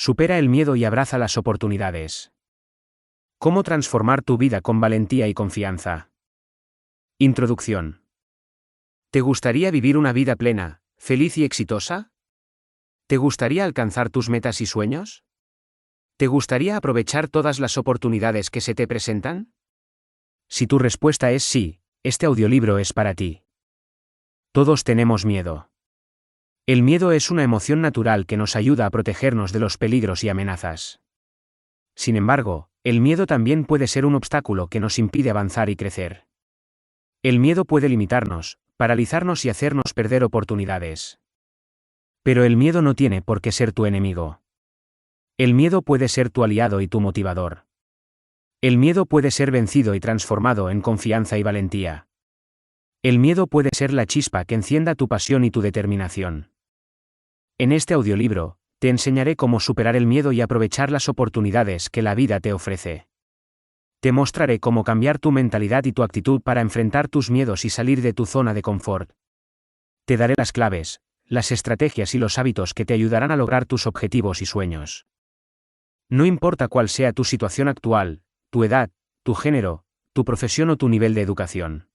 Supera el miedo y abraza las oportunidades. ¿Cómo transformar tu vida con valentía y confianza? Introducción. ¿Te gustaría vivir una vida plena, feliz y exitosa? ¿Te gustaría alcanzar tus metas y sueños? ¿Te gustaría aprovechar todas las oportunidades que se te presentan? Si tu respuesta es sí, este audiolibro es para ti. Todos tenemos miedo. El miedo es una emoción natural que nos ayuda a protegernos de los peligros y amenazas. Sin embargo, el miedo también puede ser un obstáculo que nos impide avanzar y crecer. El miedo puede limitarnos, paralizarnos y hacernos perder oportunidades. Pero el miedo no tiene por qué ser tu enemigo. El miedo puede ser tu aliado y tu motivador. El miedo puede ser vencido y transformado en confianza y valentía. El miedo puede ser la chispa que encienda tu pasión y tu determinación. En este audiolibro, te enseñaré cómo superar el miedo y aprovechar las oportunidades que la vida te ofrece. Te mostraré cómo cambiar tu mentalidad y tu actitud para enfrentar tus miedos y salir de tu zona de confort. Te daré las claves, las estrategias y los hábitos que te ayudarán a lograr tus objetivos y sueños. No importa cuál sea tu situación actual, tu edad, tu género, tu profesión o tu nivel de educación.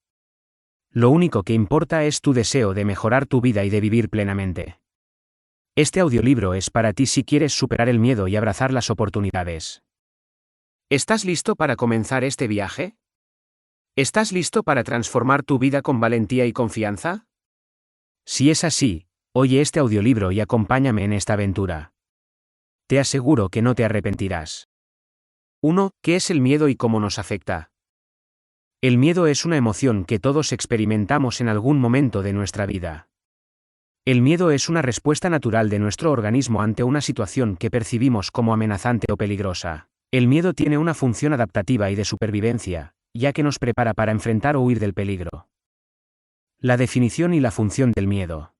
Lo único que importa es tu deseo de mejorar tu vida y de vivir plenamente. Este audiolibro es para ti si quieres superar el miedo y abrazar las oportunidades. ¿Estás listo para comenzar este viaje? ¿Estás listo para transformar tu vida con valentía y confianza? Si es así, oye este audiolibro y acompáñame en esta aventura. Te aseguro que no te arrepentirás. 1. ¿Qué es el miedo y cómo nos afecta? El miedo es una emoción que todos experimentamos en algún momento de nuestra vida. El miedo es una respuesta natural de nuestro organismo ante una situación que percibimos como amenazante o peligrosa. El miedo tiene una función adaptativa y de supervivencia, ya que nos prepara para enfrentar o huir del peligro. La definición y la función del miedo.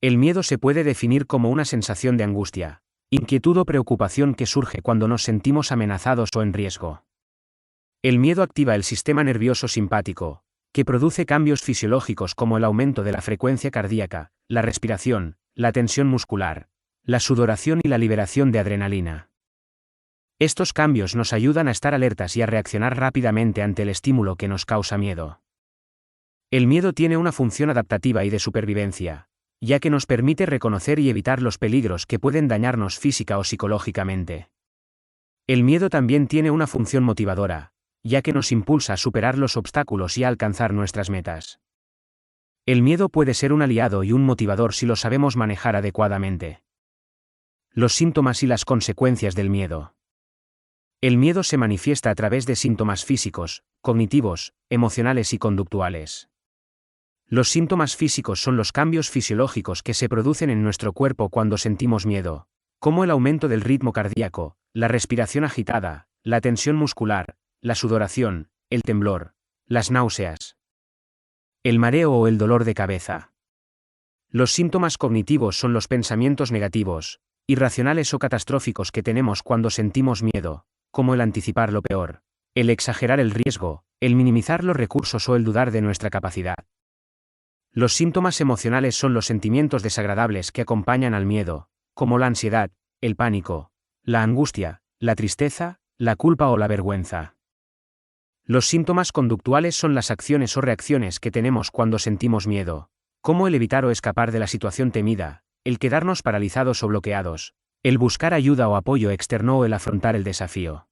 El miedo se puede definir como una sensación de angustia, inquietud o preocupación que surge cuando nos sentimos amenazados o en riesgo. El miedo activa el sistema nervioso simpático, que produce cambios fisiológicos como el aumento de la frecuencia cardíaca, la respiración, la tensión muscular, la sudoración y la liberación de adrenalina. Estos cambios nos ayudan a estar alertas y a reaccionar rápidamente ante el estímulo que nos causa miedo. El miedo tiene una función adaptativa y de supervivencia, ya que nos permite reconocer y evitar los peligros que pueden dañarnos física o psicológicamente. El miedo también tiene una función motivadora, ya que nos impulsa a superar los obstáculos y a alcanzar nuestras metas. El miedo puede ser un aliado y un motivador si lo sabemos manejar adecuadamente. Los síntomas y las consecuencias del miedo. El miedo se manifiesta a través de síntomas físicos, cognitivos, emocionales y conductuales. Los síntomas físicos son los cambios fisiológicos que se producen en nuestro cuerpo cuando sentimos miedo, como el aumento del ritmo cardíaco, la respiración agitada, la tensión muscular, la sudoración, el temblor, las náuseas, el mareo o el dolor de cabeza. Los síntomas cognitivos son los pensamientos negativos, irracionales o catastróficos que tenemos cuando sentimos miedo, como el anticipar lo peor, el exagerar el riesgo, el minimizar los recursos o el dudar de nuestra capacidad. Los síntomas emocionales son los sentimientos desagradables que acompañan al miedo, como la ansiedad, el pánico, la angustia, la tristeza, la culpa o la vergüenza. Los síntomas conductuales son las acciones o reacciones que tenemos cuando sentimos miedo, como el evitar o escapar de la situación temida, el quedarnos paralizados o bloqueados, el buscar ayuda o apoyo externo o el afrontar el desafío.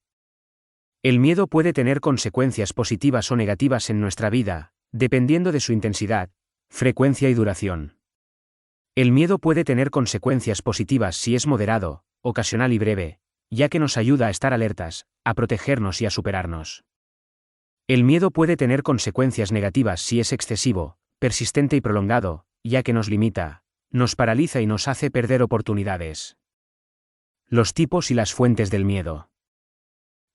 El miedo puede tener consecuencias positivas o negativas en nuestra vida, dependiendo de su intensidad, frecuencia y duración. El miedo puede tener consecuencias positivas si es moderado, ocasional y breve, ya que nos ayuda a estar alertas, a protegernos y a superarnos. El miedo puede tener consecuencias negativas si es excesivo, persistente y prolongado, ya que nos limita, nos paraliza y nos hace perder oportunidades. Los tipos y las fuentes del miedo.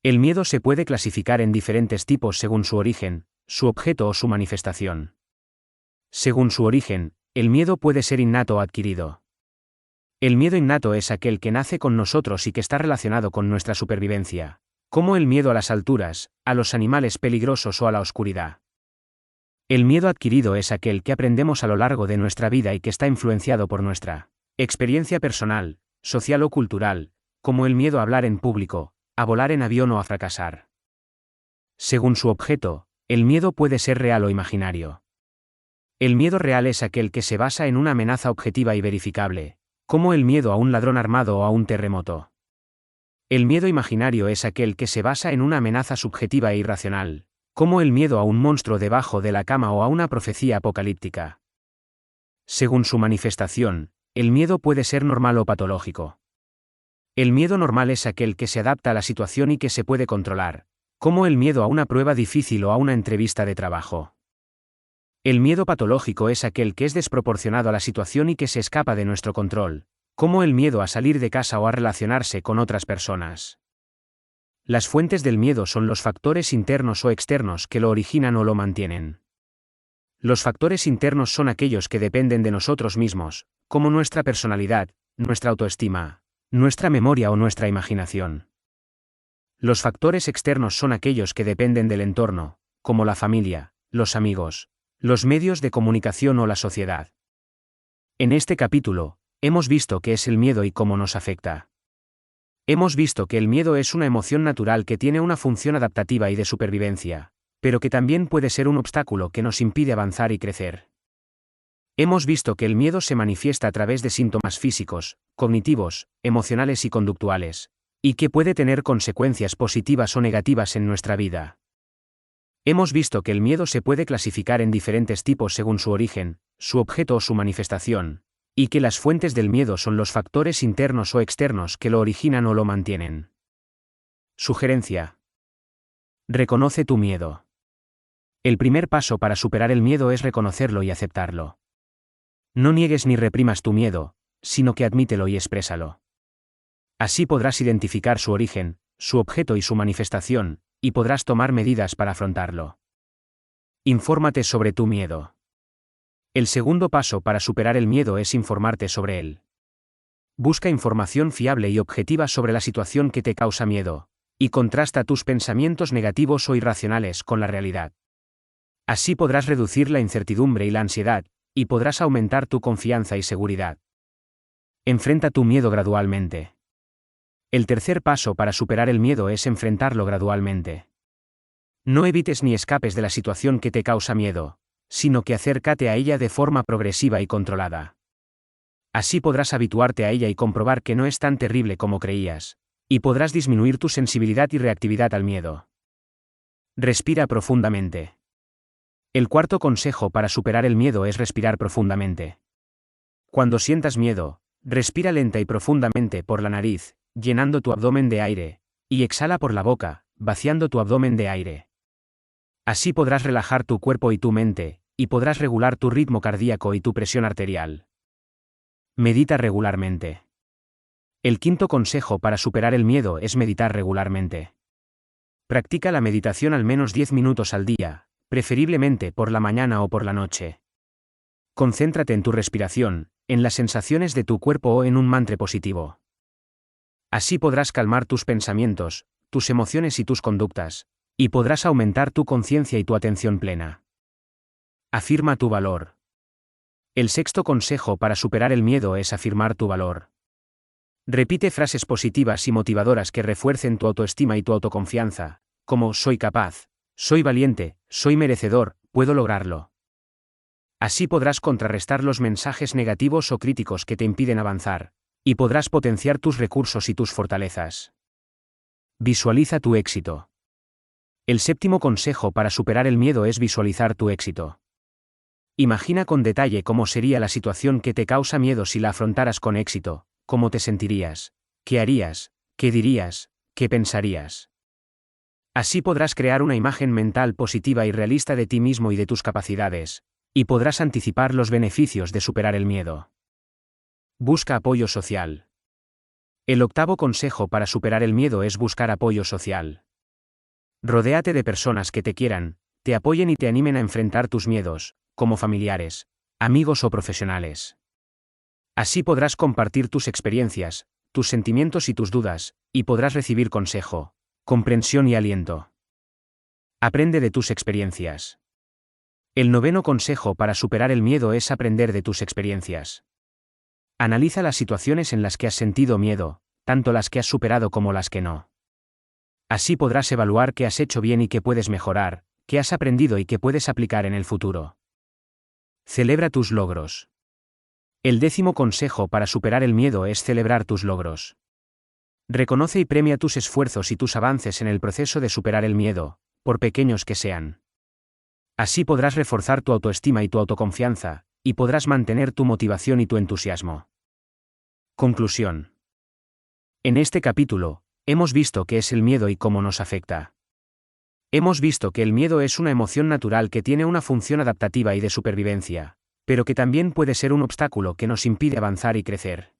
El miedo se puede clasificar en diferentes tipos según su origen, su objeto o su manifestación. Según su origen, el miedo puede ser innato o adquirido. El miedo innato es aquel que nace con nosotros y que está relacionado con nuestra supervivencia, como el miedo a las alturas, a los animales peligrosos o a la oscuridad. El miedo adquirido es aquel que aprendemos a lo largo de nuestra vida y que está influenciado por nuestra experiencia personal, social o cultural, como el miedo a hablar en público, a volar en avión o a fracasar. Según su objeto, el miedo puede ser real o imaginario. El miedo real es aquel que se basa en una amenaza objetiva y verificable, como el miedo a un ladrón armado o a un terremoto. El miedo imaginario es aquel que se basa en una amenaza subjetiva e irracional, como el miedo a un monstruo debajo de la cama o a una profecía apocalíptica. Según su manifestación, el miedo puede ser normal o patológico. El miedo normal es aquel que se adapta a la situación y que se puede controlar, como el miedo a una prueba difícil o a una entrevista de trabajo. El miedo patológico es aquel que es desproporcionado a la situación y que se escapa de nuestro control, como el miedo a salir de casa o a relacionarse con otras personas. Las fuentes del miedo son los factores internos o externos que lo originan o lo mantienen. Los factores internos son aquellos que dependen de nosotros mismos, como nuestra personalidad, nuestra autoestima, nuestra memoria o nuestra imaginación. Los factores externos son aquellos que dependen del entorno, como la familia, los amigos, los medios de comunicación o la sociedad. En este capítulo, hemos visto qué es el miedo y cómo nos afecta. Hemos visto que el miedo es una emoción natural que tiene una función adaptativa y de supervivencia, pero que también puede ser un obstáculo que nos impide avanzar y crecer. Hemos visto que el miedo se manifiesta a través de síntomas físicos, cognitivos, emocionales y conductuales, y que puede tener consecuencias positivas o negativas en nuestra vida. Hemos visto que el miedo se puede clasificar en diferentes tipos según su origen, su objeto o su manifestación, y que las fuentes del miedo son los factores internos o externos que lo originan o lo mantienen. Sugerencia. Reconoce tu miedo. El primer paso para superar el miedo es reconocerlo y aceptarlo. No niegues ni reprimas tu miedo, sino que admítelo y exprésalo. Así podrás identificar su origen, su objeto y su manifestación, y podrás tomar medidas para afrontarlo. Infórmate sobre tu miedo. El segundo paso para superar el miedo es informarte sobre él. Busca información fiable y objetiva sobre la situación que te causa miedo, y contrasta tus pensamientos negativos o irracionales con la realidad. Así podrás reducir la incertidumbre y la ansiedad, y podrás aumentar tu confianza y seguridad. Enfrenta tu miedo gradualmente. El tercer paso para superar el miedo es enfrentarlo gradualmente. No evites ni escapes de la situación que te causa miedo, sino que acércate a ella de forma progresiva y controlada. Así podrás habituarte a ella y comprobar que no es tan terrible como creías, y podrás disminuir tu sensibilidad y reactividad al miedo. Respira profundamente. El cuarto consejo para superar el miedo es respirar profundamente. Cuando sientas miedo, respira lenta y profundamente por la nariz, llenando tu abdomen de aire, y exhala por la boca, vaciando tu abdomen de aire. Así podrás relajar tu cuerpo y tu mente, y podrás regular tu ritmo cardíaco y tu presión arterial. Medita regularmente. El quinto consejo para superar el miedo es meditar regularmente. Practica la meditación al menos 10 minutos al día, preferiblemente por la mañana o por la noche. Concéntrate en tu respiración, en las sensaciones de tu cuerpo o en un mantra positivo. Así podrás calmar tus pensamientos, tus emociones y tus conductas, y podrás aumentar tu conciencia y tu atención plena. Afirma tu valor. El sexto consejo para superar el miedo es afirmar tu valor. Repite frases positivas y motivadoras que refuercen tu autoestima y tu autoconfianza, como soy capaz, soy valiente, soy merecedor, puedo lograrlo. Así podrás contrarrestar los mensajes negativos o críticos que te impiden avanzar, y podrás potenciar tus recursos y tus fortalezas. Visualiza tu éxito. El séptimo consejo para superar el miedo es visualizar tu éxito. Imagina con detalle cómo sería la situación que te causa miedo si la afrontaras con éxito, cómo te sentirías, qué harías, qué dirías, qué pensarías. Así podrás crear una imagen mental positiva y realista de ti mismo y de tus capacidades, y podrás anticipar los beneficios de superar el miedo. Busca apoyo social. El octavo consejo para superar el miedo es buscar apoyo social. Rodéate de personas que te quieran, te apoyen y te animen a enfrentar tus miedos, como familiares, amigos o profesionales. Así podrás compartir tus experiencias, tus sentimientos y tus dudas, y podrás recibir consejo, comprensión y aliento. Aprende de tus experiencias. El noveno consejo para superar el miedo es aprender de tus experiencias. Analiza las situaciones en las que has sentido miedo, tanto las que has superado como las que no. Así podrás evaluar qué has hecho bien y qué puedes mejorar, qué has aprendido y qué puedes aplicar en el futuro. Celebra tus logros. El 10º consejo para superar el miedo es celebrar tus logros. Reconoce y premia tus esfuerzos y tus avances en el proceso de superar el miedo, por pequeños que sean. Así podrás reforzar tu autoestima y tu autoconfianza, y podrás mantener tu motivación y tu entusiasmo. Conclusión. En este capítulo, hemos visto qué es el miedo y cómo nos afecta. Hemos visto que el miedo es una emoción natural que tiene una función adaptativa y de supervivencia, pero que también puede ser un obstáculo que nos impide avanzar y crecer.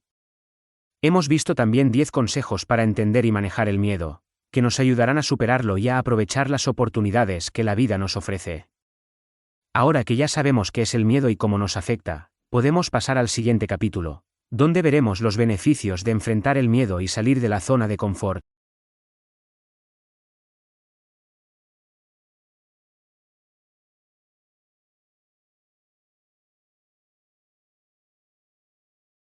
Hemos visto también 10 consejos para entender y manejar el miedo, que nos ayudarán a superarlo y a aprovechar las oportunidades que la vida nos ofrece. Ahora que ya sabemos qué es el miedo y cómo nos afecta, podemos pasar al siguiente capítulo, donde veremos los beneficios de enfrentar el miedo y salir de la zona de confort.